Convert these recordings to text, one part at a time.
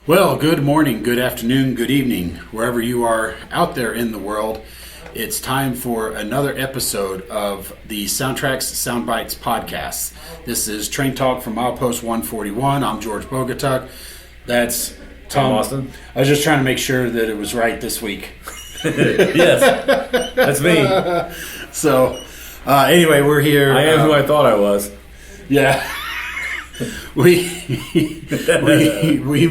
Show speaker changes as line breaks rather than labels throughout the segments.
Well, good morning, good afternoon, good evening, wherever you are out there in the world. It's time for another episode of the SoundTraxx Soundbites podcast. This is Train Talk from Milepost 141. I'm George Bogatuk. That's Tom
Austin.
I was just trying to make sure that it was right this week.
Yes, that's me.
So, anyway, we're here.
I am who I thought I was.
Yeah. We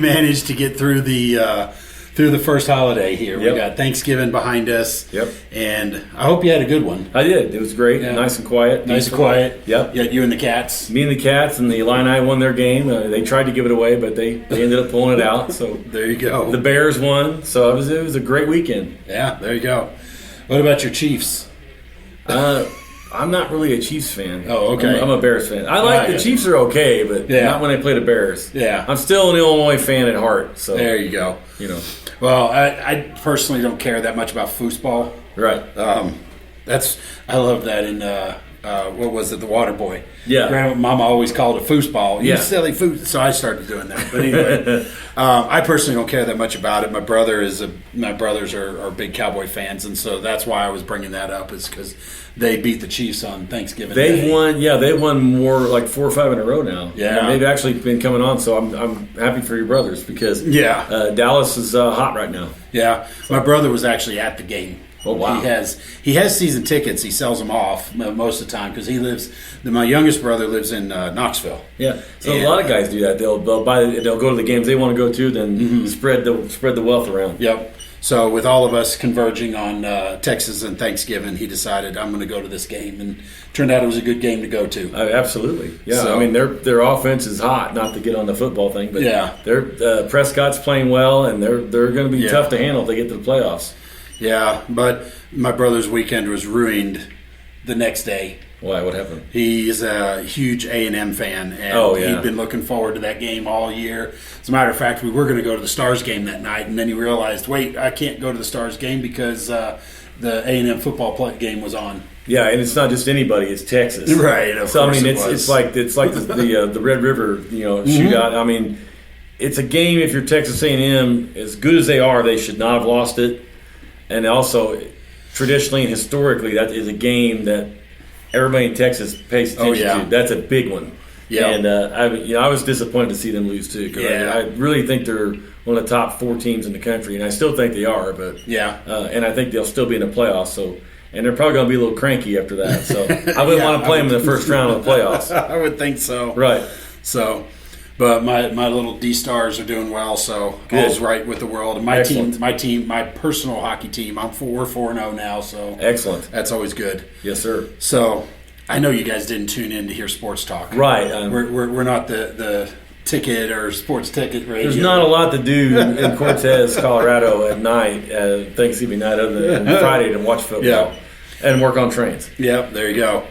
managed to get through the first holiday here.
Yep.
We got Thanksgiving behind us.
Yep.
And I hope you had a good one.
I did. It was great.
Yeah.
Nice and quiet.
Nice and quiet.
Yep.
Yeah, you and the cats.
Me and the Cats and the Illini won their game. They tried to give it away, but they ended up pulling it out. So
There you go.
the Bears won. So it was a great weekend.
Yeah, there you go. What about your Chiefs?
I'm not really a Chiefs fan.
Oh, okay.
I'm a Bears fan. I like the Chiefs are okay, but not when they play the Bears.
Yeah.
I'm still an Illinois fan at heart. So
There you go.
you know.
Well, I personally don't care that much about foosball.
Right.
I love that in what was it, The Water Boy?
Yeah.
Mama always called it foosball. You
Yeah.
silly foos. So I started doing that. But anyway, I personally don't care that much about it. My brothers are big Cowboy fans, and so that's why I was bringing that up, is because they beat the Chiefs on Thanksgiving Day.
They won more, like 4 or 5 in a row now.
Yeah.
And they've actually been coming on, so I'm happy for your brothers because Dallas is hot right now.
Yeah, my brother was actually at the game.
Oh, wow.
He has season tickets. He sells them off most of the time because my youngest brother lives in Knoxville.
Yeah, so a lot of guys do that. They'll go to the games they want to go to, then spread the wealth around.
Yep. So with all of us converging on Texas and Thanksgiving, he decided I'm going to go to this game, and turned out it was a good game to go to.
Absolutely, yeah.
So,
I mean, their offense is hot. Not to get on the football thing, but Prescott's playing well, and they're going to be tough to handle if they get to the playoffs.
Yeah, but my brother's weekend was ruined the next day.
Why? What happened?
He's a huge A&M fan, and he'd been looking forward to that game all year. As a matter of fact, we were going to go to the Stars game that night, and then he realized, wait, I can't go to the Stars game because the A&M football game was on.
Yeah, and it's not just anybody; it's Texas,
right?
So I mean, it's like the Red River, shootout. I mean, it's a game. If you're Texas A&M, as good as they are, they should not have lost it. And also, traditionally and historically, that is a game that everybody in Texas pays attention to. That's a big one. Yeah. And I was disappointed to see them lose too, because I really think they're one of the top 4 teams in the country, and I still think they are. But and I think they'll still be in the playoffs. So, and they're probably going to be a little cranky after that. So I wouldn't want to play them in the first round of the playoffs.
I would think so.
Right.
So. But my little D-Stars are doing well, so all's right with the world. And my personal hockey team, we're 4-0 now, so
excellent.
That's always good.
Yes, sir.
So I know you guys didn't tune in to hear sports talk,
right?
We're not the ticket or sports ticket radio.
There's not a lot to do in Cortez, Colorado at night, Thanksgiving night, other than Friday to watch football and work on trains.
Yep, there you go.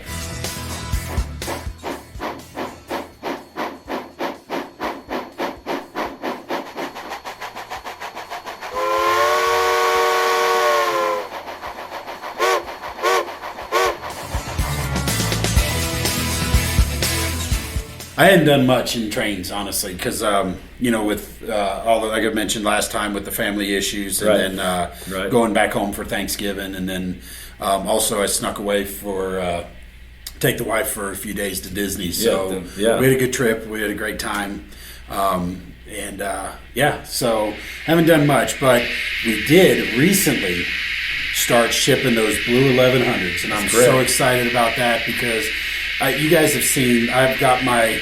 I hadn't done much in trains, honestly, because, with all the, like I mentioned last time, with the family issues, and then going back home for Thanksgiving, and then also I snuck away for take the wife for a few days to Disney. So we had a good trip. We had a great time. So haven't done much, but we did recently start shipping those blue 1100s, and I'm so excited about that because you guys have seen, I've got my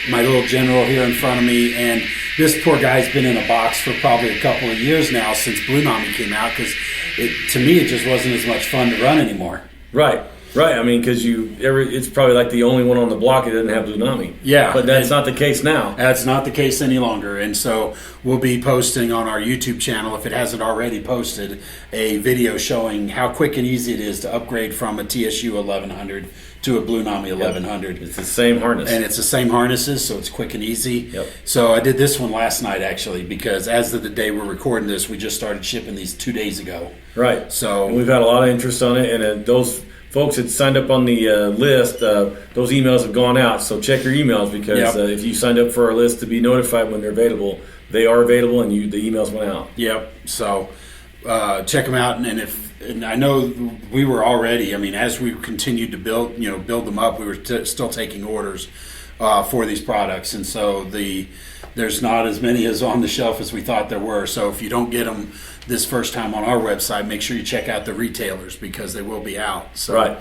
little General here in front of me, and this poor guy's been in a box for probably a couple of years now since Blunami came out, because to me it just wasn't as much fun to run anymore.
Right. I mean, because it's probably like the only one on the block that doesn't have Blunami.
Yeah.
But that's not the case now.
That's not the case any longer. And so we'll be posting on our YouTube channel, if it hasn't already posted, a video showing how quick and easy it is to upgrade from a TSU 1100 to a Blunami 1100.
It's the same harness.
And it's the same harnesses, so it's quick and easy.
Yep.
So I did this one last night, actually, because as of the day we're recording this, we just started shipping these 2 days ago.
Right.
So
and we've had a lot of interest on it, and those folks that signed up on the list, those emails have gone out. So check your emails, because if you signed up for our list to be notified when they're available, they are available, and the emails went out.
Yep. So check them out, and I know we were already. I mean, as we continued to build them up, we were still taking orders for these products, and so there's not as many as on the shelf as we thought there were. So if you don't get them this first time on our website, make sure you check out the retailers because they will be out. So,
right.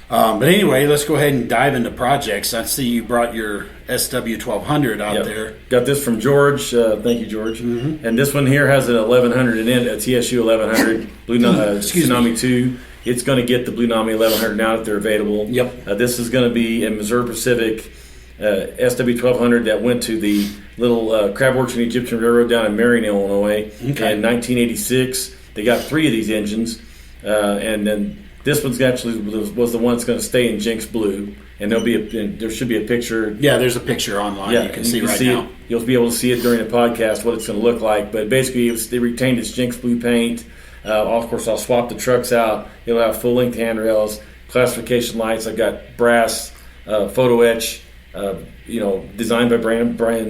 But anyway, let's go ahead and dive into projects. I see you brought your SW1200 out there.
Got this from George. Thank you, George. Mm-hmm. And this one here has an 1100 in it, a TSU 1100, Blunami 2. It's going to get the Blunami 1100 now that they're available.
Yep.
This is going to be a Missouri Pacific SW1200 that went to the little Crabworks and Egyptian Railroad down in Marion, Illinois in 1986. They got 3 of these engines, and then this one's actually was the one that's going to stay in Jinx Blue, and there should be a picture.
Yeah, there's a picture online you can see right now.
You'll be able to see it during the podcast what it's going to look like. But basically, they retained its Jinx Blue paint. Of course, I'll swap the trucks out. It'll have full length handrails, classification lights. I've got brass photo etch. Designed by friend Brian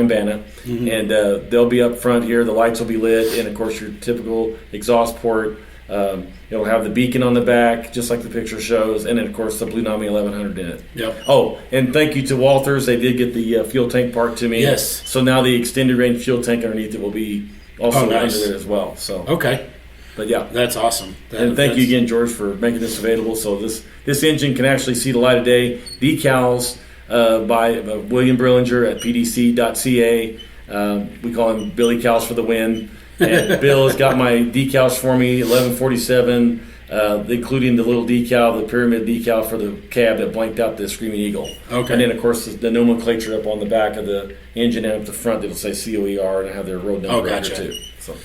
Banna, and they'll be up front here. The lights will be lit, and of course your typical exhaust port. It'll have the beacon on the back, just like the picture shows, and then of course the Blunami 1100 in it.
Yep.
Oh, and thank you to Walthers. They did get the fuel tank part to me.
Yes.
So now the extended range fuel tank underneath it will be also under there as well. So
okay.
But yeah,
that's awesome.
And thank you again, George, for making this available. So this engine can actually see the light of day. Decals. By William Brillinger at pdc.ca. We call him Billy Cows for the win. And Bill has got my decals for me, 1147, including the little decal, the pyramid decal for the cab that blanked out the Screaming Eagle.
Okay.
And then, of course, the nomenclature up on the back of the engine and up the front, it'll say COER and have their road number
gotcha.
too. So.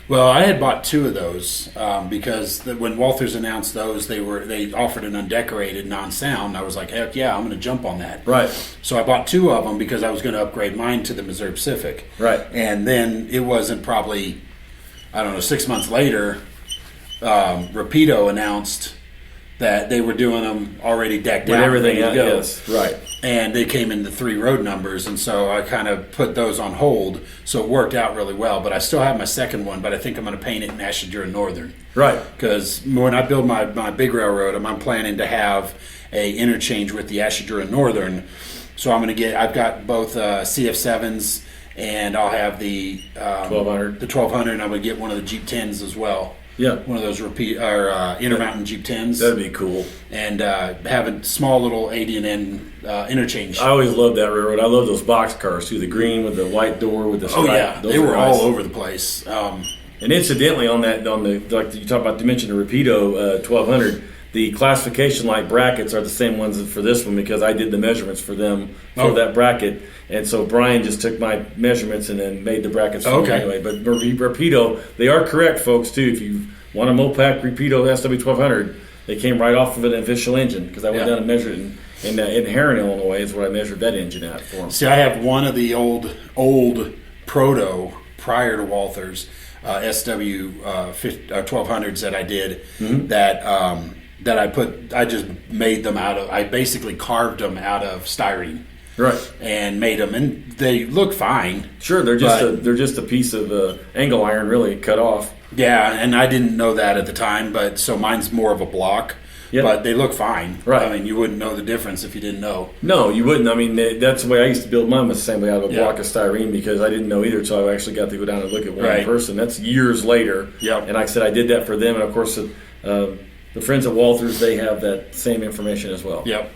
Well, I had bought 2 of those because when Walthers announced those, they offered an undecorated non-sound. I was like, heck yeah, I'm going to jump on that.
Right.
So I bought 2 of them because I was going to upgrade mine to the Missouri Pacific.
Right.
And then it wasn't probably, 6 months later, Rapido announced that they were doing them already decked out,
everything
ready to go.
Yes, right.
And they came in the 3 road numbers, and so I kind of put those on hold. So it worked out really well. But I still have my second one, but I think I'm going to paint it in Ashadura Northern.
Right.
Because when I build my big railroad, I'm planning to have a interchange with the Ashadura Northern. So I've got both CF7s, and I'll have the
1200.
The 1200, and I'm going to get one of the Jeep 10s as well.
Yeah,
one of those Intermountain Jeep 10s.
That'd be cool.
And have a small little AD&N interchange.
I always loved that railroad. I love those box cars too. The green with the white door with the stripe.
Oh yeah, they were all over the place.
And incidentally, on the like you talk about, you mentioned the Rapido 1200. The classification light brackets are the same ones for this one because I did the measurements for them for that bracket. And so Brian just took my measurements and then made the brackets for me anyway. But Rapido, they are correct, folks, too. If you want a Mopac Rapido SW1200, they came right off of an official engine because I went down and measured it in Heron, Illinois is where I measured that engine at for them.
See, I have one of the old Proto prior to Walthers SW 1200s that I did that I just made them I basically carved them out of styrene.
Right.
And made them, and they look fine.
Sure, they're just a piece of angle iron, really cut off.
Yeah, and I didn't know that at the time, but so mine's more of a block. Yep. But they look fine.
Right.
I mean, you wouldn't know the difference if you didn't know.
No, you wouldn't. I mean, that's the way I used to build mine, was the same way, out of a block of styrene, because I didn't know either until I actually got to go down and look at one in person. That's years later.
Yep.
And like I said, I did that for them, and of course, the friends at Walthers, they have that same information as well.
Yep.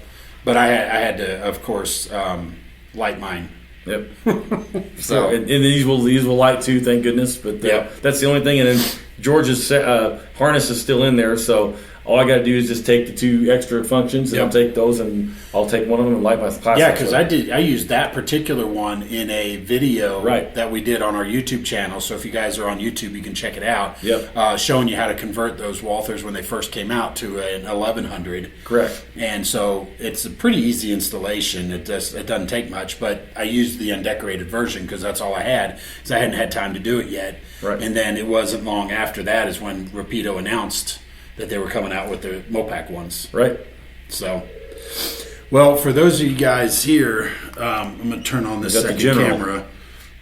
But I had to, of course, light mine.
Yep. So and these will light too, thank goodness. But that's the only thing. And then George's harness is still in there, so all I got to do is just take the 2 extra functions, and I'll take those, and I'll take one of them and light my class.
Yeah, because I used that particular one in a video that we did on our YouTube channel. So if you guys are on YouTube, you can check it out.
Yep.
Showing you how to convert those Walthers when they first came out to an 1100.
Correct.
And so it's a pretty easy installation. It doesn't take much, but I used the undecorated version because that's all I had, because I hadn't had time to do it yet.
Right.
And then it wasn't long after that is when Rapido announced that they were coming out with the Mopac ones.
Right.
So, well, for those of you guys here, I'm going to turn on this second camera.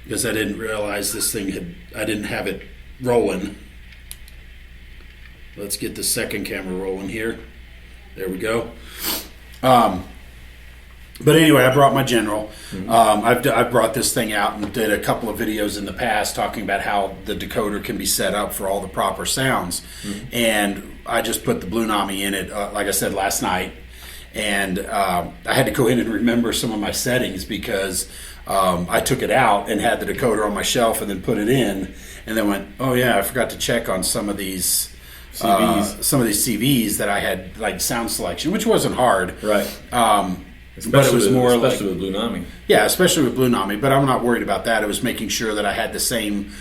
because I didn't realize this thing I didn't have it rolling. Let's get the second camera rolling here. There we go. But anyway, I brought my General. I've brought this thing out and did a couple of videos in the past talking about how the decoder can be set up for all the proper sounds. And I just put the Blunami in it, like I said last night. And I had to go in and remember some of my settings because I took it out and had the decoder on my shelf and then put it in. And then went, oh yeah, I forgot to check on some of these CVs that I had, like sound selection, which wasn't hard.
Right.
But it was more
especially with Blunami.
Yeah, especially with Blunami. But I'm not worried about that. It was making sure that I had the same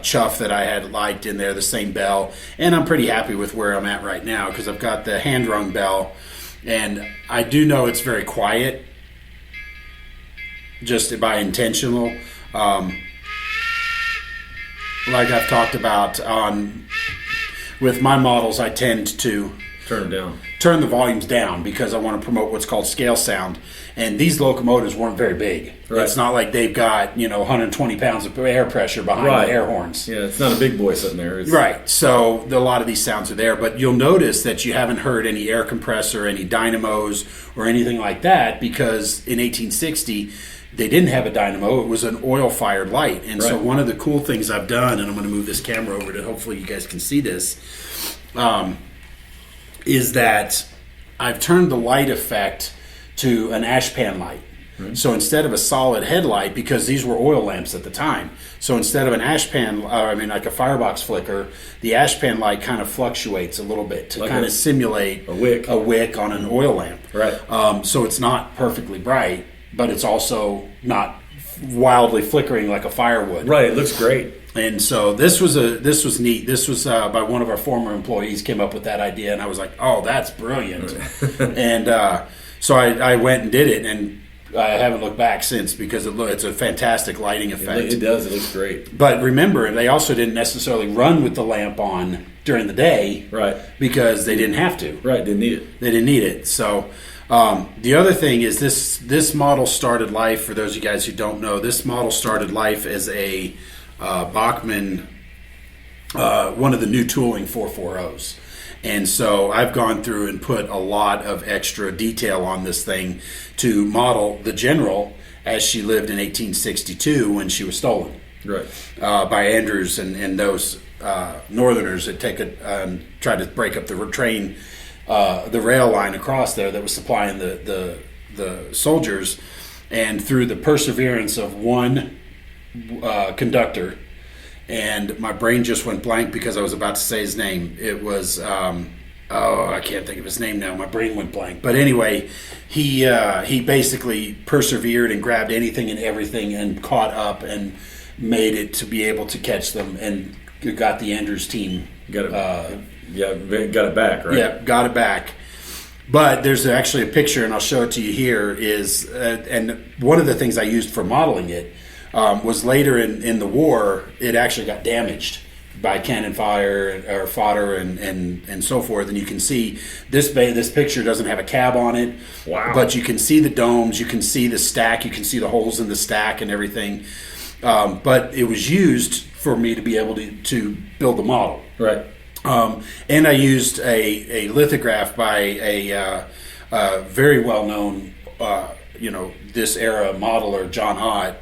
chuff that I had liked in there, the same bell. And I'm pretty happy with where I'm at right now because I've got the hand-rung bell. And I do know it's very quiet, just by intentional. Like I've talked about with my models, I tend to turn the volumes down because I want to promote what's called scale sound. And these locomotives weren't very big. Right. It's not like they've got 120 pounds of air pressure behind the air horns.
Yeah, it's not a big boy sitting there.
Right. So a lot of these sounds are there, but you'll notice that you haven't heard any air compressor, any dynamos, or anything like that because in 1860 they didn't have a dynamo. It was an oil-fired light. And so one of the cool things I've done, and I'm going to move this camera over to hopefully you guys can see this, is that I've turned the light effect to an ashpan light. So instead of a solid headlight, because these were oil lamps at the time, so instead of an ashpan, like a firebox flicker, the ashpan light kind of fluctuates a little bit to like kind of simulate a wick on an oil lamp.
Right.
So it's not perfectly bright, but it's also not wildly flickering like a firewood.
Right. It looks great.
And so this was neat. This was by one of our former employees came up with that idea, and I was like, oh, that's brilliant. And so I went and did it, and I haven't looked back since because it's a fantastic lighting effect.
It does. It looks great.
But remember, they also didn't necessarily run with the lamp on during the day,
right? Because
they didn't have to.
Right. Didn't need it.
They didn't need it. So the other thing is this model started life. For those of you guys who don't know, this model started life as a Bachmann, one of the new tooling 440s. And so I've gone through and put a lot of extra detail on this thing to model the General as she lived in 1862 when she was stolen.
Right.
By Andrews and those Northerners that tried to break up the train, the rail line across there that was supplying the soldiers. And through the perseverance of one conductor, and my brain just went blank because I was about to say his name. It was I can't think of his name now. My brain went blank. But anyway, he basically persevered and grabbed anything and everything and caught up and made it to be able to catch them and got the Andrews team.
Got it back, right?
Yeah, got it back. But there's actually a picture, and I'll show it to you here, and one of the things I used for modeling it was later in the war, it actually got damaged by cannon fire or fodder and so forth. And you can see this picture doesn't have a cab on it.
Wow.
But you can see the domes, you can see the stack, you can see the holes in the stack and everything. But it was used for me to be able to build the model.
Right.
And I used a lithograph by a very well-known, this era modeler, John Ott.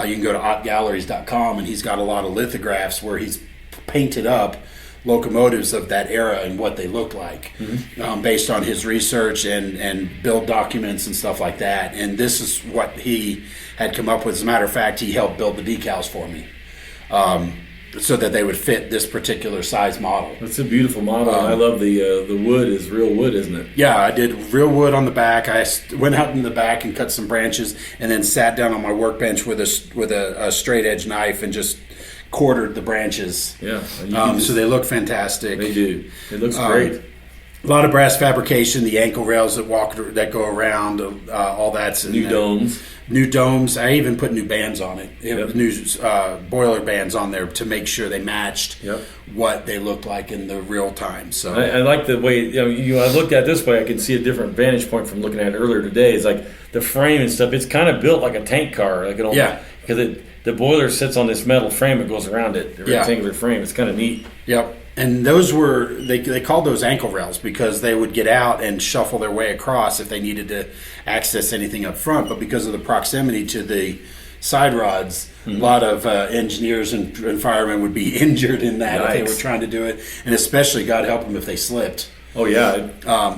You can go to ottgalleries.com, and he's got a lot of lithographs where he's painted up locomotives of that era and what they looked like, based on his research and build documents and stuff like that. And this is what he had come up with. As a matter of fact, he helped build the decals for me. So that they would fit this particular size model.
It's a beautiful model. I love the wood is real wood, isn't it?
Yeah, I did real wood on the back. I went out in the back and cut some branches, and then sat down on my workbench with a straight edge knife and just quartered the branches.
Yeah,
so they look fantastic.
They do. It looks great.
A lot of brass fabrication, the ankle rails that go around, all that's in there.
Domes.
New domes. I even put new bands on it. New boiler bands on there to make sure they matched what they looked like in the real time. So
I like the way I looked at it this way. I can see a different vantage point from looking at it earlier today. It's like the frame and stuff. It's kind of built like a tank car, because the boiler sits on this metal frame that goes around it, the
Yeah.
rectangular frame. It's kind of neat.
Yep. And those were, they called those ankle rails because they would get out and shuffle their way across if they needed to access anything up front. But because of the proximity to the side rods, a lot of engineers and firemen would be injured in that if they were trying to do it. And especially, God help them, if they slipped.
Oh, yeah.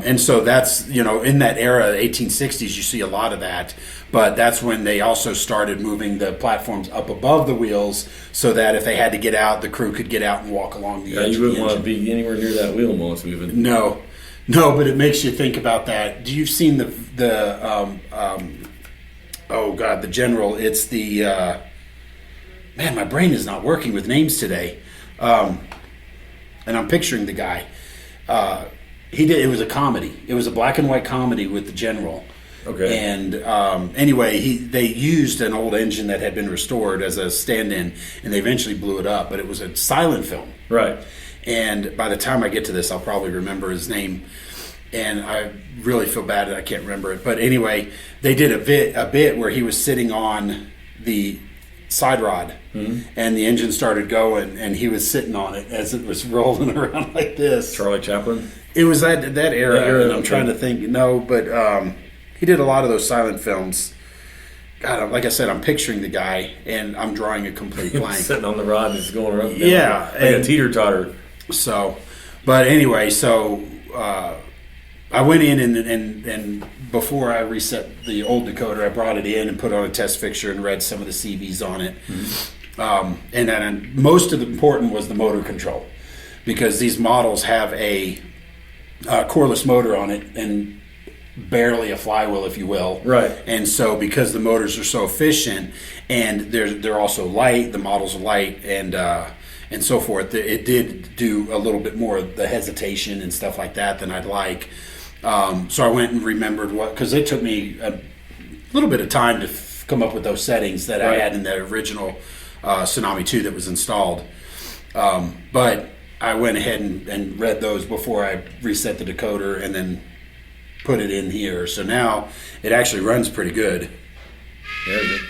And so that's, in that era, 1860s, you see a lot of that. But that's when they also started moving the platforms up above the wheels so that if they had to get out, the crew could get out and walk along the edge.
You wouldn't want to be anywhere near that wheel while it's moving.
No, but it makes you think about that. Do you seen the General? It's the man. My brain is not working with names today, and I'm picturing the guy. He did. It was a comedy. It was a black and white comedy with the General.
Okay.
And anyway, they used an old engine that had been restored as a stand-in, and they eventually blew it up. But it was a silent film.
Right.
And by the time I get to this, I'll probably remember his name. And I really feel bad that I can't remember it. But anyway, they did a bit where he was sitting on the side rod, and the engine started going, and he was sitting on it as it was rolling around like this.
Charlie Chaplin?
It was that era, and I'm trying to think. No, but he did a lot of those silent films. God, like I said, I'm picturing the guy, and I'm drawing a complete blank.
Sitting on the rod and it's going around.
Yeah.
Like a teeter-totter.
So, but anyway, I went in and before I reset the old decoder, I brought it in and put on a test fixture and read some of the CVs on it. And then most of the important was the motor control, because these models have a coreless motor on it and barely a flywheel, if you will.
Right.
And so because the motors are so efficient and they're also light, the models are light and so forth, it did do a little bit more of the hesitation and stuff like that than I'd like. So I went and remembered because it took me a little bit of time to come up with those settings that I had in the original Tsunami 2 that was installed. But I went ahead and read those before I reset the decoder and then put it in here. So now it actually runs pretty good.
Very good.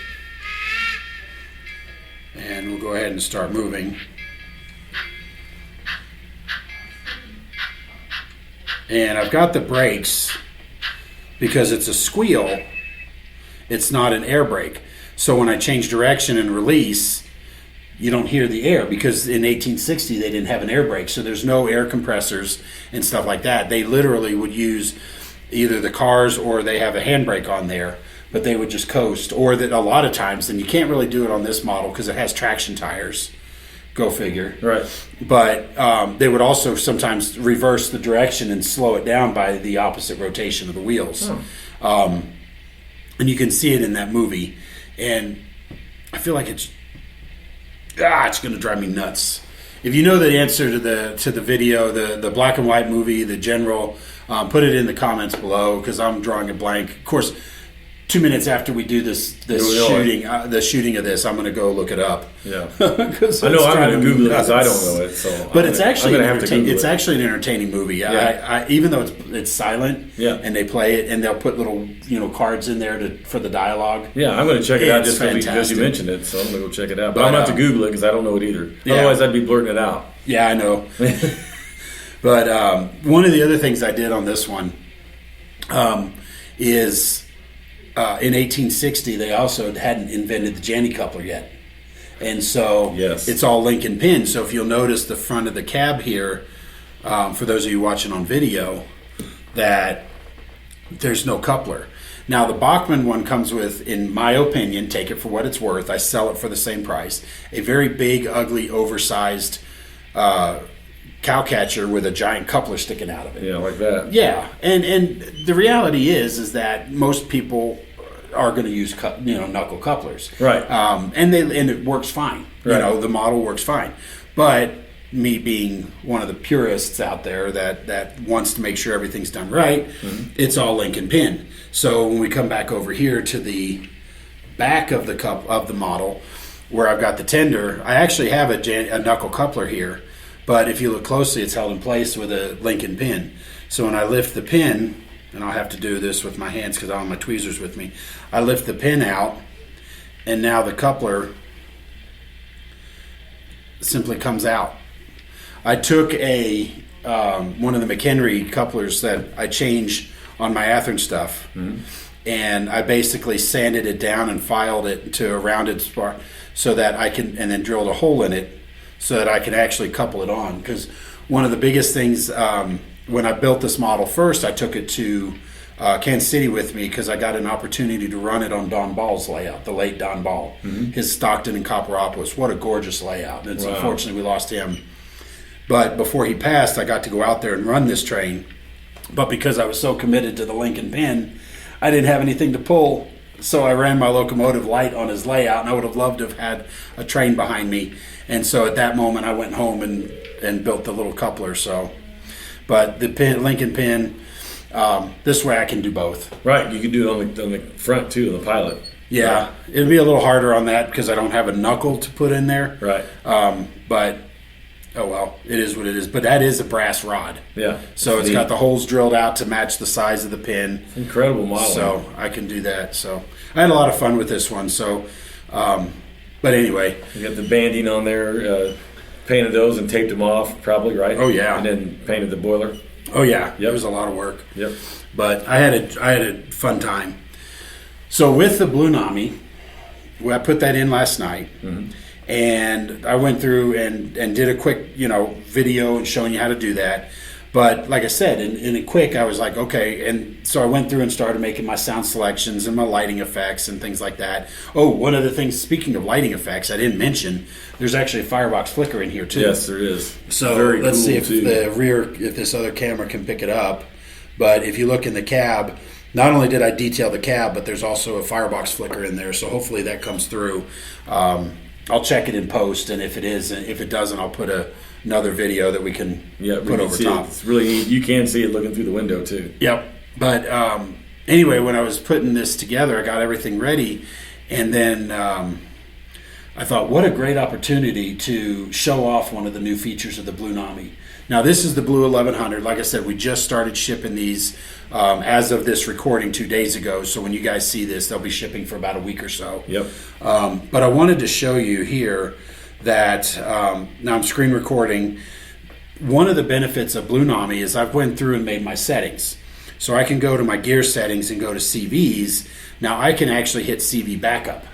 And we'll go ahead and start moving. And I've got the brakes because it's a squeal. It's not an air brake. So when I change direction and release, you don't hear the air, because in 1860 they didn't have an air brake. So there's no air compressors and stuff like that. They literally would use either the cars or they have a handbrake on there, but they would just coast. Or that a lot of times, and you can't really do it on this model because it has traction tires. Go figure.
Right.
But they would also sometimes reverse the direction and slow it down by the opposite rotation of the wheels. And you can see it in that movie. And I feel like it's going to drive me nuts. If you know the answer to the video, the black and white movie, the General, put it in the comments below, because I'm drawing a blank. Of course, 2 minutes after we do this shooting, the shooting of this, I'm going to go look it up.
Yeah, I know I'm going to Google it because I don't know it. So,
but it's actually
it's
actually an entertaining movie.
Yeah.
Even though it's silent,
yeah,
and they play it, and they'll put little cards in there for the dialogue.
Yeah, I'm going to check it out just because you mentioned it, so I'm going to go check it out. But I'm going to have to Google it because I don't know it either. Yeah. Otherwise, I'd be blurting it out.
Yeah, I know. But one of the other things I did on this one is. In 1860, they also hadn't invented the Janny coupler yet. And so it's all link and pin. So if you'll notice the front of the cab here, for those of you watching on video, that there's no coupler. Now, the Bachmann one comes with, in my opinion, take it for what it's worth, I sell it for the same price, a very big, ugly, oversized cowcatcher with a giant coupler sticking out of it.
Yeah, like that.
Yeah, and the reality is that most people are going to use knuckle couplers,
right?
And it works fine.
Right.
The model works fine. But me being one of the purists out there that wants to make sure everything's done right, it's all link and pin. So when we come back over here to the back of the model, where I've got the tender, I actually have a knuckle coupler here. But if you look closely, it's held in place with a link and pin. So when I lift the pin, and I'll have to do this with my hands because I don't have my tweezers with me, I lift the pin out, and now the coupler simply comes out. I took one of the McHenry couplers that I change on my Athearn stuff, and I basically sanded it down and filed it to a rounded spot so that I can, and then drilled a hole in it so that I can actually couple it on. Because one of the biggest things, when I built this model first, I took it to Kansas City with me because I got an opportunity to run it on Don Ball's layout, the late Don Ball, his Stockton and Copperopolis. What a gorgeous layout. And it's unfortunately we lost him. But before he passed, I got to go out there and run this train. But because I was so committed to the Lincoln pin, I didn't have anything to pull. So I ran my Locomotive light on his layout, and I would have loved to have had a train behind me. And so at that moment, I went home and built the little coupler. So, but the Lincoln pin, this way I can do both.
Right, you can do it on the front too, the pilot.
Yeah, right. It'll be a little harder on that because I don't have a knuckle to put in there.
Right.
But oh well, it is what it is. But that is a brass rod.
Yeah.
So it's got the holes drilled out to match the size of the pin.
Incredible model.
So I can do that. So I had a lot of fun with this one. So, but anyway,
you got the banding on there. Painted those and taped them off, probably, right?
Oh yeah.
And then painted the boiler.
Oh yeah. It was a lot of work.
Yep.
But I had a fun time. So with the Blunami, I put that in last night. And I went through and did a quick, video and showing you how to do that. But like I said, in a quick, I was like, okay. And so I went through and started making my sound selections and my lighting effects and things like that. Oh, one of the things, speaking of lighting effects, I didn't mention, there's actually a firebox flicker in here too.
Yes, there is.
So
very
let's
cool
see if
too.
if this other camera can pick it up. But if you look in the cab, not only did I detail the cab, but there's also a firebox flicker in there. So hopefully that comes through. I'll check it in post, and if it doesn't, I'll put another video that we can put over top.
It's really neat. You can see it looking through the window too.
Yep. But anyway, when I was putting this together, I got everything ready, and then I thought, what a great opportunity to show off one of the new features of the Blunami. Now, this is the Blue 1100. Like I said, we just started shipping these as of this recording 2 days ago. So when you guys see this, they'll be shipping for about a week or so.
Yep.
But I wanted to show you here that now I'm screen recording. One of the benefits of Blunami is I've went through and made my settings. So I can go to my gear settings and go to CVs. Now I can actually hit CV backup.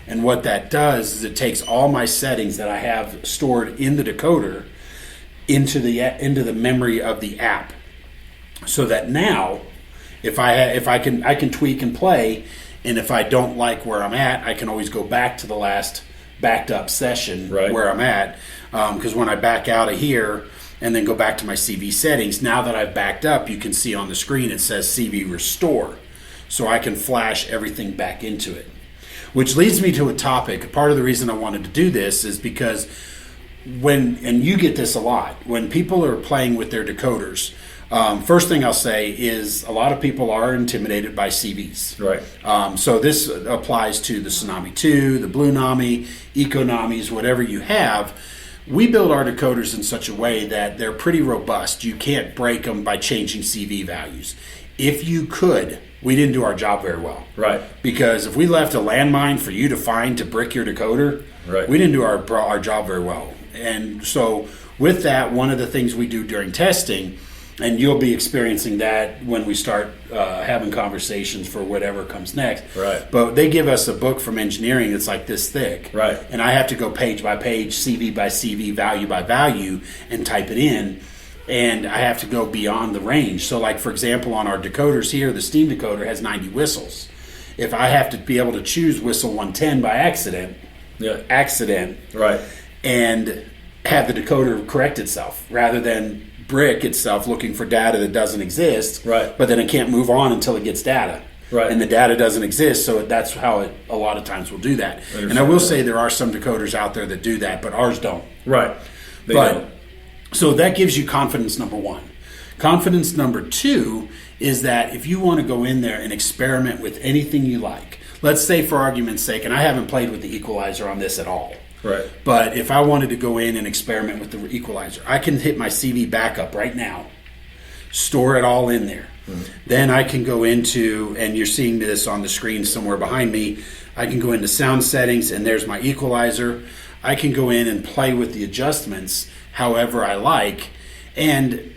And what that does is it takes all my settings that I have stored in the decoder into the memory of the app, so that now if I can tweak and play, and if I don't like where I'm at, I can always go back to the last backed up session where I'm at, because when I back out of here and then go back to my CV settings, now that I've backed up, you can see on the screen it says CV restore, so I can flash everything back into it. Which leads me to a topic. Part of the reason I wanted to do this is because and you get this a lot, when people are playing with their decoders, first thing I'll say is a lot of people are intimidated by CVs.
Right.
So this applies to the Tsunami 2, the Blunami, Economies, whatever you have. We build our decoders in such a way that they're pretty robust. You can't break them by changing CV values. If you could, we didn't do our job very well.
Right.
Because if we left a landmine for you to find to brick your decoder, we didn't do our job very well. And so with that, one of the things we do during testing, and you'll be experiencing that when we start having conversations for whatever comes next.
Right.
But they give us a book from engineering that's like this thick.
Right.
And I have to go page by page, CV by CV, value by value, and type it in. And I have to go beyond the range. So like, for example, on our decoders here, the Steam decoder has 90 whistles. If I have to be able to choose whistle 110 by accident,
right,
and have the decoder correct itself rather than brick itself looking for data that doesn't exist,
right,
but then it can't move on until it gets data.
Right.
And the data doesn't exist, so that's how it a lot of times will do that. And I will say there are some decoders out there that do that, but ours don't.
Right.
They don't. So that gives you confidence number one. Confidence number two is that if you want to go in there and experiment with anything you like, let's say for argument's sake, and I haven't played with the equalizer on this at all,
right,
but if I wanted to go in and experiment with the equalizer, I can hit my CV backup right now, store it all in there. Mm-hmm. Then I can go into, and you're seeing this on the screen somewhere behind me, I can go into sound settings, and there's my equalizer. I can go in and play with the adjustments however I like, and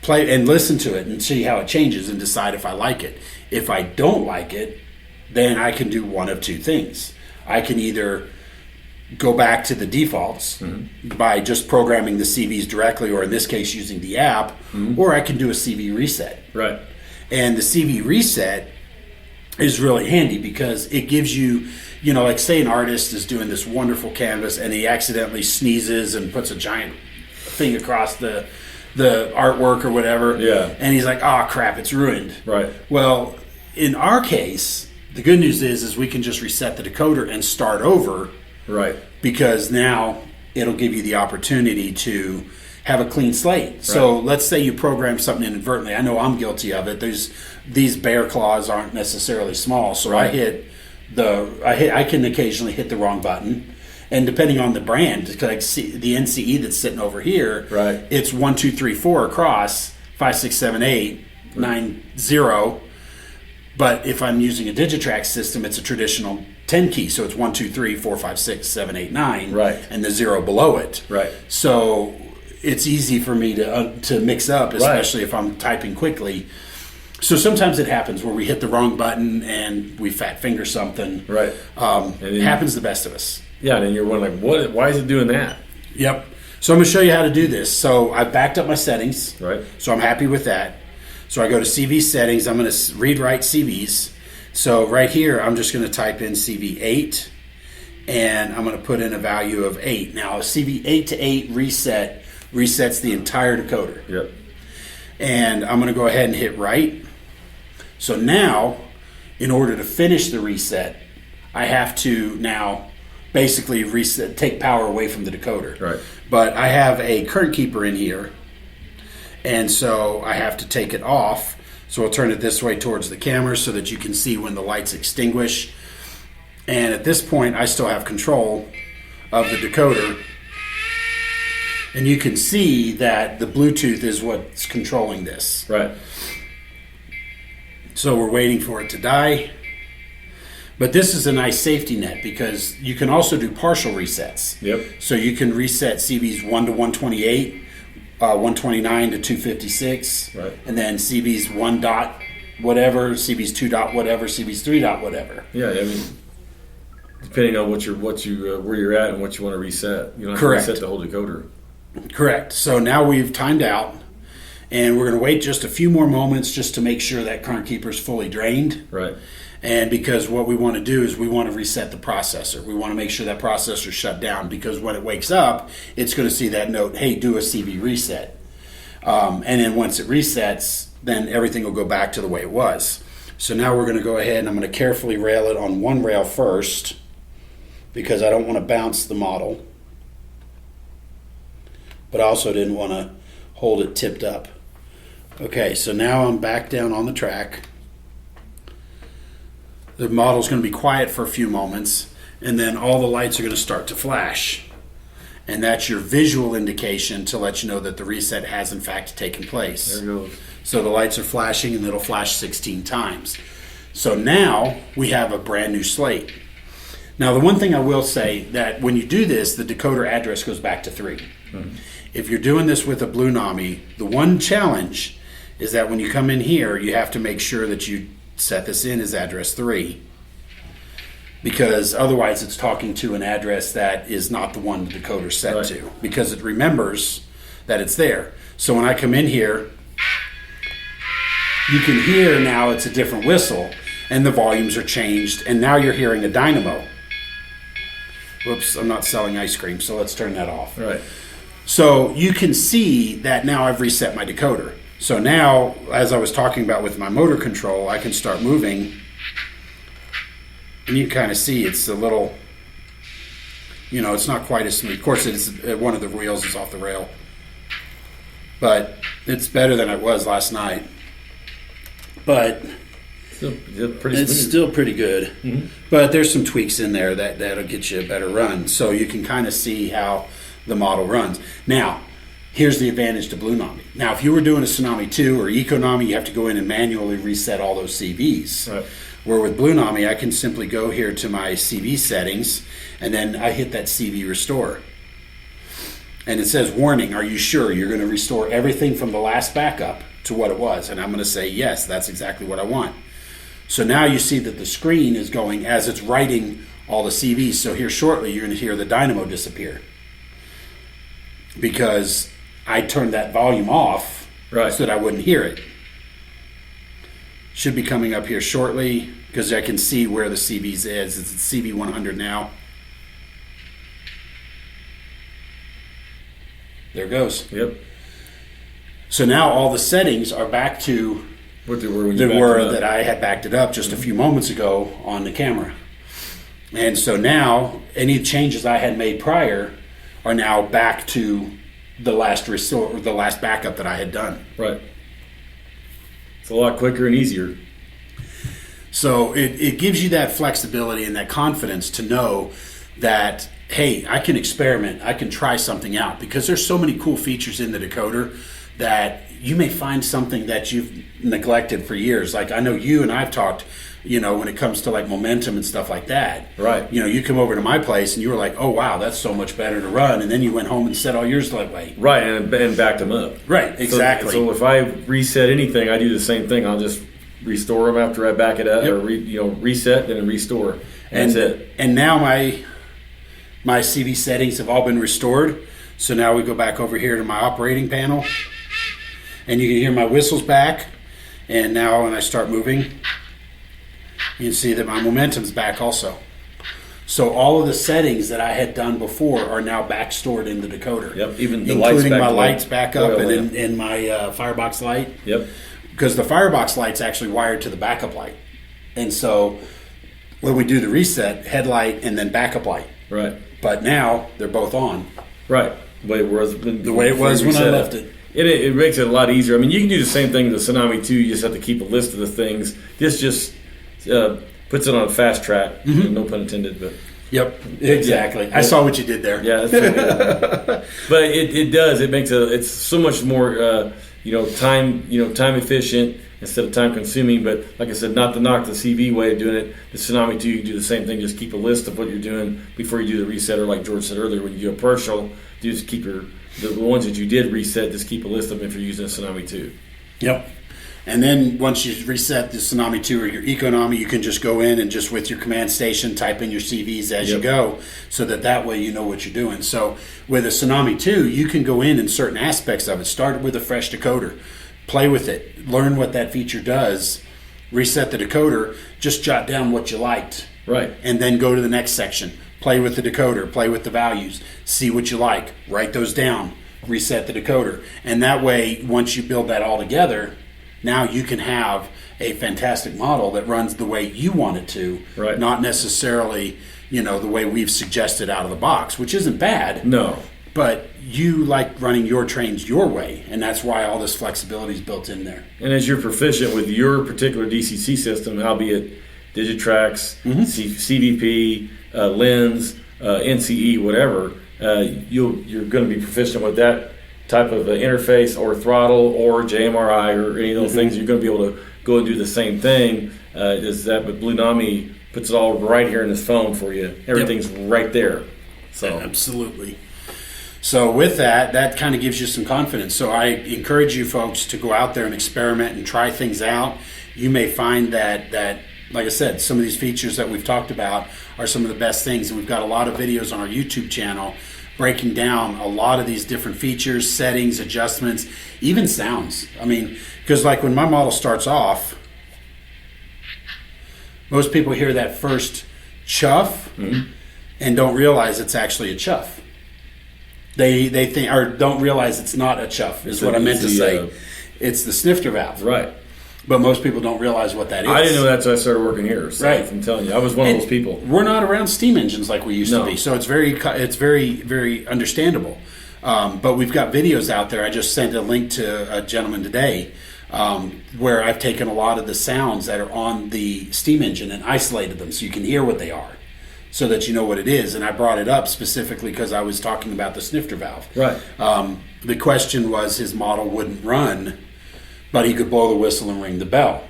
play and listen to it and see how it changes and decide if I like it. If I don't like it, then I can do one of two things. I can either go back to the defaults by just programming the CVs directly, or in this case using the app, or I can do a CV reset.
Right.
And the CV reset is really handy because it gives you, like say an artist is doing this wonderful canvas and he accidentally sneezes and puts a giant thing across the artwork or whatever.
Yeah.
And he's like, oh crap, it's ruined.
Right.
Well, in our case, the good news is we can just reset the decoder and start over. Right. Because now it'll give you the opportunity to have a clean slate. Right. So let's say you program something inadvertently. I know I'm guilty of it. These bear claws aren't necessarily small, so right. I can occasionally hit the wrong button. And depending on the brand, like the NCE that's sitting over here, right. It's 1, 2, 3, 4 across, 5, 6, 7, 8, 9, 0. But if I'm using a Digitrax system, it's a traditional 10 key, so it's 1, 2, 3, 4, 5, 6, 7, 8, 9, right. And the 0 below it. Right. So it's easy for me to mix up, especially if I'm typing quickly. So sometimes it happens where we hit the wrong button and we fat finger something. Right. It happens to the best of us.
Yeah, and then you're wondering, why is it doing that?
Yep. So I'm going to show you how to do this. So I've backed up my settings. Right. So I'm happy with that. So I go to CV settings. I'm going to read-write CVs. So right here, I'm just going to type in CV8, and I'm going to put in a value of 8. Now, CV 8 to 8 resets the entire decoder. Yep. And I'm going to go ahead and hit write. So now, in order to finish the reset, I have to now basically take power away from the decoder. Right. But I have a current keeper in here, and so I have to take it off. So I'll turn it this way towards the camera so that you can see when the lights extinguish. And at this point, I still have control of the decoder. And you can see that the Bluetooth is what's controlling this. Right. So we're waiting for it to die. But this is a nice safety net because you can also do partial resets. Yep. So you can reset CVs 1 to 128. 129 to 256, right. And then CV's 1 dot whatever, CV's 2 dot whatever, CV's 3 dot whatever.
Yeah, I mean, depending on where you're at and what you want to reset, you don't have
Correct.
To reset the whole decoder.
Correct. So now we've timed out, and we're going to wait just a few more moments just to make sure that current keeper is fully drained. Right. And because what we want to do is we want to reset the processor. We want to make sure that processor is shut down because when it wakes up, it's going to see that note, hey, do a CV reset. And then once it resets, then everything will go back to the way it was. So now we're going to go ahead and I'm going to carefully rail it on one rail first because I don't want to bounce the model. But I also didn't want to hold it tipped up. Okay, so now I'm back down on the track. The model's going to be quiet for a few moments, and then all the lights are going to start to flash. And that's your visual indication to let you know that the reset has in fact taken place.
There it goes.
So the lights are flashing, and it'll flash 16 times. So now we have a brand new slate. Now the one thing I will say that when you do this, the decoder address goes back to 3. Mm-hmm. If you're doing this with a Blunami, the one challenge is that when you come in here, you have to make sure that you set this in as address 3 because otherwise it's talking to an address that is not the one the decoder's set right. to because it remembers that it's there. So when I come in here, you can hear now it's a different whistle and the volumes are changed and now you're hearing a dynamo. Whoops, I'm not selling ice cream, so let's turn that off. Right. So you can see that now I've reset my decoder. So now, as I was talking about with my motor control, I can start moving. And you can kind of see it's a little, it's not quite as smooth. Of course, one of the wheels is off the rail. But it's better than it was last night. But it's still pretty good. Mm-hmm. But there's some tweaks in there that'll get you a better run. So you can kind of see how the model runs. Now, here's the advantage to Blunami. Now, if you were doing a Tsunami 2 or Econami, you have to go in and manually reset all those CVs. Right. Where with Blunami, I can simply go here to my CV settings, and then I hit that CV restore. And it says, warning, are you sure you're going to restore everything from the last backup to what it was? And I'm going to say, yes, that's exactly what I want. So now you see that the screen is going as it's writing all the CVs. So here shortly, you're going to hear the dynamo disappear. Because I turned that volume off so that I wouldn't hear it. Should be coming up here shortly because I can see where the CVs is. It's at CV 100 now. There it goes.
Yep.
So now all the settings are back to
what they were,
that I had backed it up just a few moments ago on the camera. And so now any changes I had made prior are now back to the last restore, or the last backup that I had done.
Right. It's a lot quicker and easier.
So it gives you that flexibility and that confidence to know that, hey, I can experiment, I can try something out, because there's so many cool features in the decoder that you may find something that you've neglected for years. Like I know you and I've talked, when it comes to like momentum and stuff like that.
Right.
You come over to my place and you were like, oh wow, that's so much better to run, and then you went home and set all yours that way.
Right, and backed them up.
Right, exactly.
So if I reset anything, I do the same thing. I'll just restore them after I back it up, or reset and then restore. And that's it. And
now my CV settings have all been restored. So now we go back over here to my operating panel, and you can hear my whistles back. And now when I start moving, you can see that my momentum's back also. So all of the settings that I had done before are now back stored in the decoder.
Yep, even the
including
lights
my lights back up
and
in my firebox light.
Yep.
Because the firebox light's actually wired to the backup light. And so when we do the reset, headlight and then backup light.
Right.
But now they're both on.
Right. The way it was
when I left it.
It makes it a lot easier. I mean, you can do the same thing with the Tsunami 2. You just have to keep a list of the things. This just puts it on a fast track. Mm-hmm. No pun intended, but.
Yep, exactly. Yeah. I saw what you did there.
Yeah, that's pretty good. But it does. It makes it's so much more time efficient instead of time consuming. But like I said, not to knock the CV way of doing it. The Tsunami 2, you can do the same thing. Just keep a list of what you're doing before you do the reset. Or like George said earlier, when you do a partial, just keep the ones that you did reset. Just keep a list of them if you're using a Tsunami 2.
Yep. And then once you reset the Tsunami 2 or your Economy, you can just go in and just with your command station type in your CVs as you go, so that way you know what you're doing. So with a Tsunami 2, you can go in certain aspects of it. Start with a fresh decoder. Play with it. Learn what that feature does. Reset the decoder. Just jot down what you liked.
Right.
And then go to the next section. Play with the decoder. Play with the values. See what you like. Write those down. Reset the decoder. And that way, once you build that all together, now you can have a fantastic model that runs the way you want it to,
right.
Not necessarily, the way we've suggested out of the box, which isn't bad.
No.
But you like running your trains your way, and that's why all this flexibility is built in there.
And as you're proficient with your particular DCC system, albeit Digitrax, CVP, Lens, NCE, whatever, you're going to be proficient with that type of interface or throttle or JMRI or any of those things. You're going to be able to go and do the same thing as that, but Blunami puts it all right here in his phone for you. Everything's right there. So
absolutely. So with that kind of gives you some confidence. So I encourage you folks to go out there and experiment and try things out. You may find that like I said, some of these features that we've talked about are some of the best things, and we've got a lot of videos on our YouTube channel breaking down a lot of these different features, settings, adjustments, even sounds. I mean, because like when my model starts off, most people hear that first chuff and don't realize it's actually a chuff. They think, or don't realize it's not a chuff, is what I meant to say. It's the snifter valve.
Right.
But most people don't realize what that is.
I didn't know that until I started working here. So
right.
I'm telling you, I was one of those people.
We're not around steam engines like we used to be, so it's very, very understandable. But we've got videos out there. I just sent a link to a gentleman today where I've taken a lot of the sounds that are on the steam engine and isolated them so you can hear what they are, so that you know what it is. And I brought it up specifically because I was talking about the snifter valve.
Right.
The question was his model wouldn't run, but he could blow the whistle and ring the bell.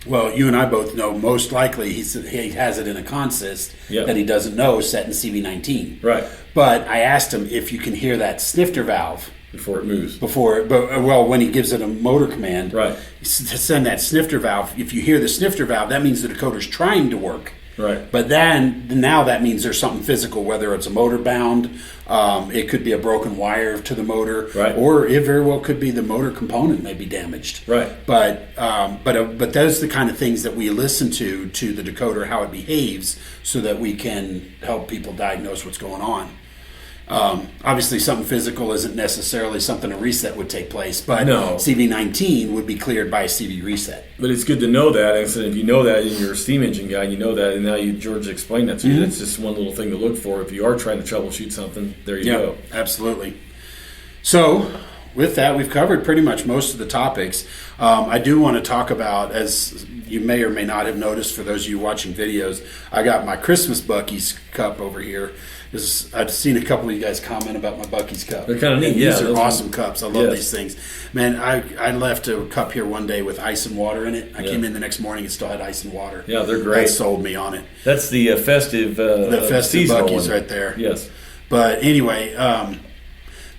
Well, you and I both know most likely he has it in a consist that he doesn't know set in CV19.
Right.
But I asked him if you can hear that snifter valve
before it moves.
When he gives it a motor command,
right,
to send that snifter valve. If you hear the snifter valve, that means the decoder's trying to work.
Right.
But then now that means there's something physical, whether it's a motor bound, it could be a broken wire to the motor,
right,
or it very well could be the motor component may be damaged.
Right.
But those are the kind of things that we listen to the decoder, how it behaves, so that we can help people diagnose what's going on. Obviously, something physical isn't necessarily something a reset would take place, but CV19 would be cleared by a CV reset.
But it's good to know that, and so if you know that, and you're a steam engine guy, you know that, and now George explained that to you. That's just one little thing to look for if you are trying to troubleshoot something. There you go.
Absolutely. So, with that, we've covered pretty much most of the topics. I do want to talk about, as you may or may not have noticed, for those of you watching videos, I got my Christmas Buc-ee's cup over here. I've seen a couple of you guys comment about my Buc-ee's cup.
They're kind of neat.
These are awesome cups. I love these things. Man, I left a cup here one day with ice and water in it. I came in the next morning, it still had ice and water.
Yeah, they're great.
That sold me on it.
That's the festive
Buc-ee's right there.
Yes.
But anyway,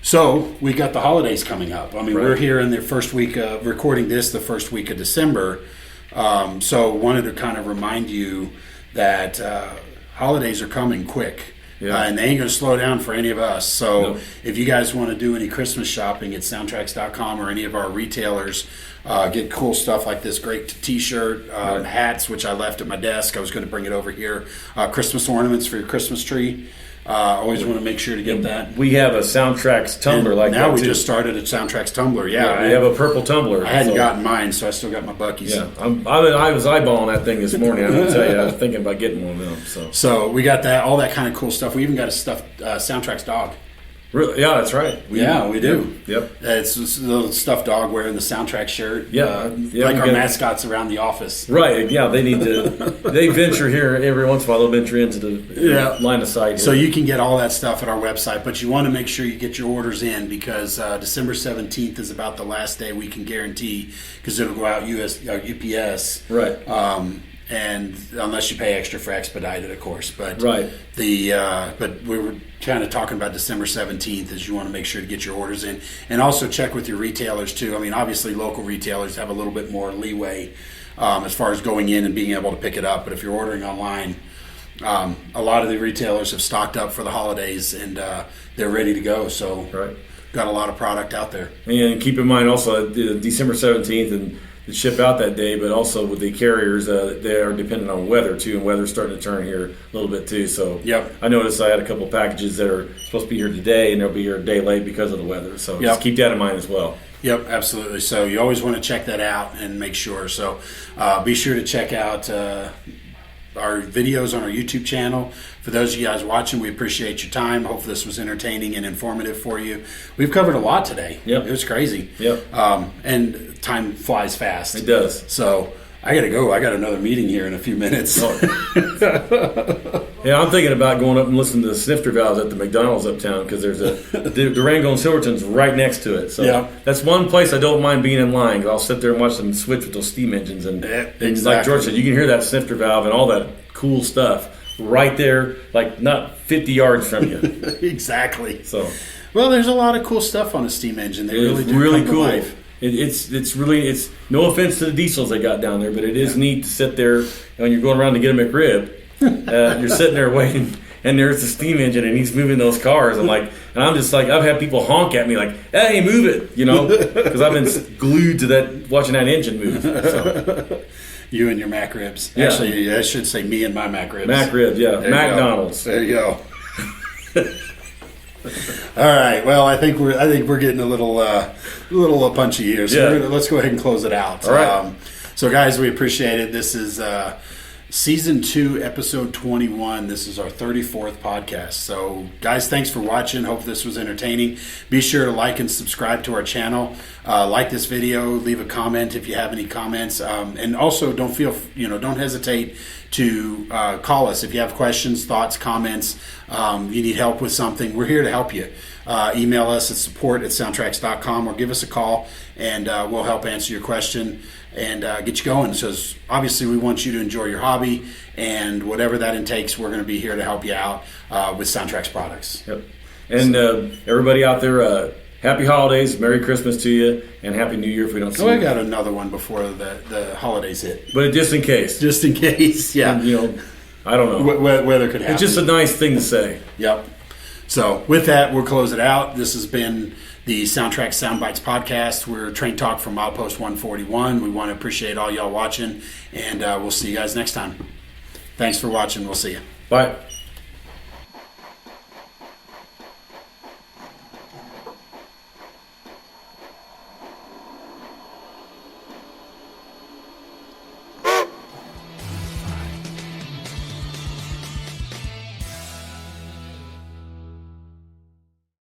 so we got the holidays coming up. I mean, we're here in the first week of recording this, the first week of December. So wanted to kind of remind you that holidays are coming quick.
Yeah.
And they ain't going to slow down for any of us. So if you guys want to do any Christmas shopping at SoundTraxx.com or any of our retailers, get cool stuff like this great T-shirt, hats, which I left at my desk. I was going to bring it over here. Christmas ornaments for your Christmas tree. Always want to make sure to get that.
We have a SoundTraxx tumbler like that.
Now we just started a SoundTraxx tumbler. Yeah,
we have a purple tumbler.
I hadn't gotten mine, so I still got my Buc-ee's.
Yeah, I was eyeballing that thing this morning. I'm gonna tell you, I was thinking about getting one of them. So
we got that, all that kind of cool stuff. We even got a stuffed SoundTraxx dog.
Really? Yeah, that's right.
We do.
Yep.
It's a little stuffed dog wearing the SoundTraxx shirt.
Like
our mascots around the office.
Right. Yeah, they need to. They venture here every once in a while. They'll venture into the line of sight here.
So you can get all that stuff at our website, but you want to make sure you get your orders in because December 17th is about the last day we can guarantee because it'll go out UPS.
Right.
And unless you pay extra for expedited, of course. But
but
we were kind of talking about December 17th is you want to make sure to get your orders in. And also check with your retailers, too. I mean, obviously, local retailers have a little bit more leeway as far as going in and being able to pick it up. But if you're ordering online, a lot of the retailers have stocked up for the holidays, and they're ready to go. So got a lot of product out there.
And keep in mind also December 17th and to ship out that day, but also with the carriers, they are dependent on weather too, and weather's starting to turn here a little bit too. So I noticed I had a couple packages that are supposed to be here today, and they'll be here a day late because of the weather. So just keep that in mind as well.
Yep, absolutely. So you always want to check that out and make sure. So be sure to check out our videos on our YouTube channel. For those of you guys watching, we appreciate your time. Hopefully this was entertaining and informative for you. We've covered a lot today.
Yep.
It was crazy.
Yep.
And time flies fast.
It does.
So I got to go. I got another meeting here in a few minutes.
Yeah, I'm thinking about going up and listening to the snifter valves at the McDonald's uptown because there's a Durango and Silverton's right next to it. So that's one place I don't mind being in line. I'll sit there and watch them switch with those steam engines. And like George said, you can hear that snifter valve and all that cool stuff right there, like not 50 yards from you.
Exactly.
So,
well, there's a lot of cool stuff on a steam engine. They really do
really
come
cool.
to life.
It's really no offense to the diesels they got down there, but it is neat to sit there when you're going around to get a McRib. You're sitting there waiting, and there's the steam engine, and he's moving those cars. I'm just like, I've had people honk at me like, "Hey, move it," because I've been glued to that, watching that engine move. So.
You and your Mac ribs.
Yeah.
Actually, I should say me and my Mac ribs.
Mac ribs, yeah. McDonald's.
There you go. All right. Well, I think we're getting a little punchy here. So let's go ahead and close it out.
All right.
So, guys, we appreciate it. This is Season 2, Episode 21. This is our 34th podcast. So, guys, thanks for watching. Hope this was entertaining. Be sure to like and subscribe to our channel. Like this video. Leave a comment if you have any comments. And also, don't hesitate to call us. If you have questions, thoughts, comments, you need help with something, we're here to help you. Email us at support@soundtraxx.com or give us a call, and we'll help answer your question and get you going. So obviously we want you to enjoy your hobby, and whatever that intakes, we're going to be here to help you out with SoundTraxx products.
Yep. And everybody out there, happy holidays, Merry Christmas to you, and Happy New Year if we don't see you.
I got another one before the holidays hit.
But just in case.
Just in case, yeah.
And, I don't know.
Weather could happen.
It's just a nice thing to say.
Yep. So with that, we'll close it out. This has been the SoundTraxx Soundbites podcast. We're Train Talk from Milepost 141. We want to appreciate all y'all watching, and we'll see you guys next time. Thanks for watching. We'll see you.
Bye.